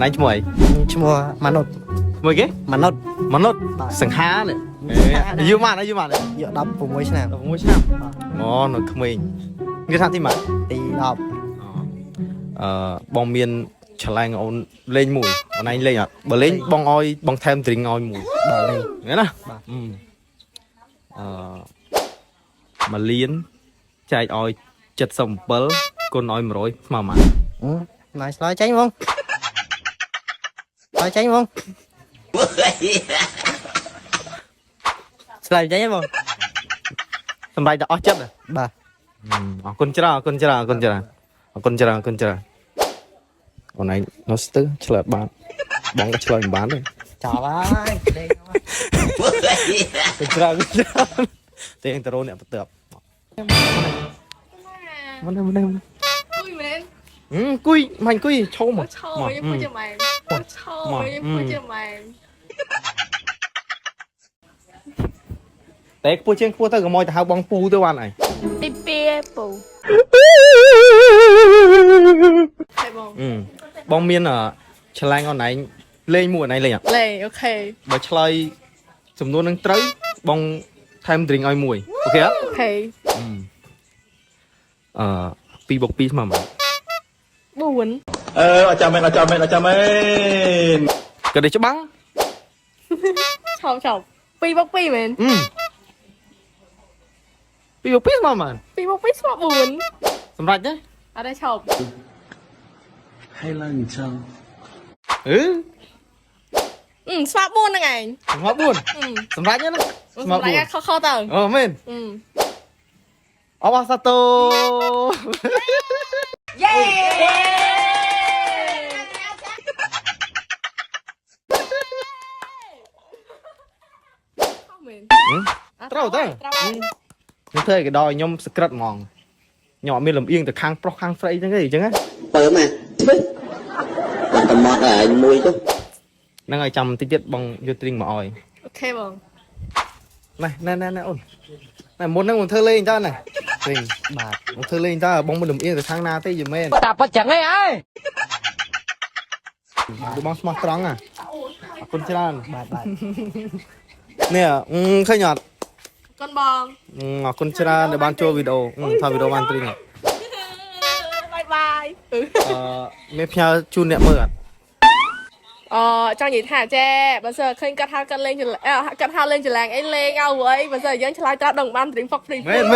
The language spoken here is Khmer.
này Chua mà nốt mười cái mà nốt sừng há này dư mà đấy Dựa đập của mỗiឆ្នាំ មួយឆ្នាំអូនៅក្មេងគេថាទីម៉ាក់ ទីបងមានឆ្លងអូនលេងមួយអូនឯងលេងអត់បើលេងបងឲ្យបងថែមទ្រីងឲ្យមួយ 10ដល់លេង ហ្នឹងណាមួយលានចែកឲ្យ77គុណឲ្យ100ស្មើម៉ាក់ ណៃឆ្លើយចេញបងឆ្លើយចេញបងឆ្លើយចេញបង សម្រាប់តែអស់ចិត្ត បាទ អរគុណច្រើនអូនឯងនោះស្ទើឆ្លើយបានបងក៏ឆ្លើយមិនបានទេ ចោលហើយលេងមក គុណច្រើនទេអ៊ីនត្រូអ្នកបន្ទាប់មិន Cùi mến គួយមិនគួយឈោមក Trời ơi, cùi cho mày Trời ơi, cùi cho mày តែខ្ពស់ជាងខ្ពស់ទៅក៏មកទៅហៅបងពូទៅបានហើយ Đi bia bù Thầy bông បងមានឆ្លាញ់អូនឯងលេងមួយអូនឯងលេងអត់ Lê, ok បើឆ្លើយចំនួននឹងត្រូវបងថែម drink ឲ្យមួយអូខេអត់ Ok 2 + 2 ស្មើមក Buồn អចាំមែន ក៏ដូចច្បាំង Chọc chọc Pi bốc pi mến 2 + 2ស្មើមក Pi bốc pi sao buồn សម្រាប់ទេ Ở đây chọc ហើយឡើងអញ្ចឹង sao buồn này anh ស្មើ4សម្រាប់ទេណា Sao lại khó khó tầng មែនអបអសាតូ Không mến ត្រូវទៅ ខ្ញុំធ្វើឲ្យគេដល់ខ្ញុំសក្រិតហ្មងខ្ញុំអត់មានលំអៀងទៅខាងប្រុសខាងស្រីចឹងទេអញ្ចឹងណា បើមកធ្វើបានតែមកឯងមួយទៅ ហ្នឹងហើយចាំបន្តិចទៀតបងយកទ្រីងមកឲ្យ Ok bông ណែអូនណែមុនហ្នឹងបងធ្វើលេងតើណែទ្រីង បាទ បងធ្វើលេងតើបងមិនលំអៀងទៅខាងណាទេយីមែន តាប៉ាចឹងហីអើយ គឺបងស្មោះត្រង់ណាអរគុណច្រើន បាទ នេះឃើញអត់ Con bông អរគុណច្រើនដែលបានចូលវីដេអូថាវីដេអូបានទ្រីង Bye bye មានផ្ញើជូនអ្នកមើលអត់ trong gì thả che bây giờ khinh cắt hai cắt lên cắt hai lên chỉ làng ấy lên ao ấy bây giờ dân chỉ lại ta đồng ban tính phật free មែន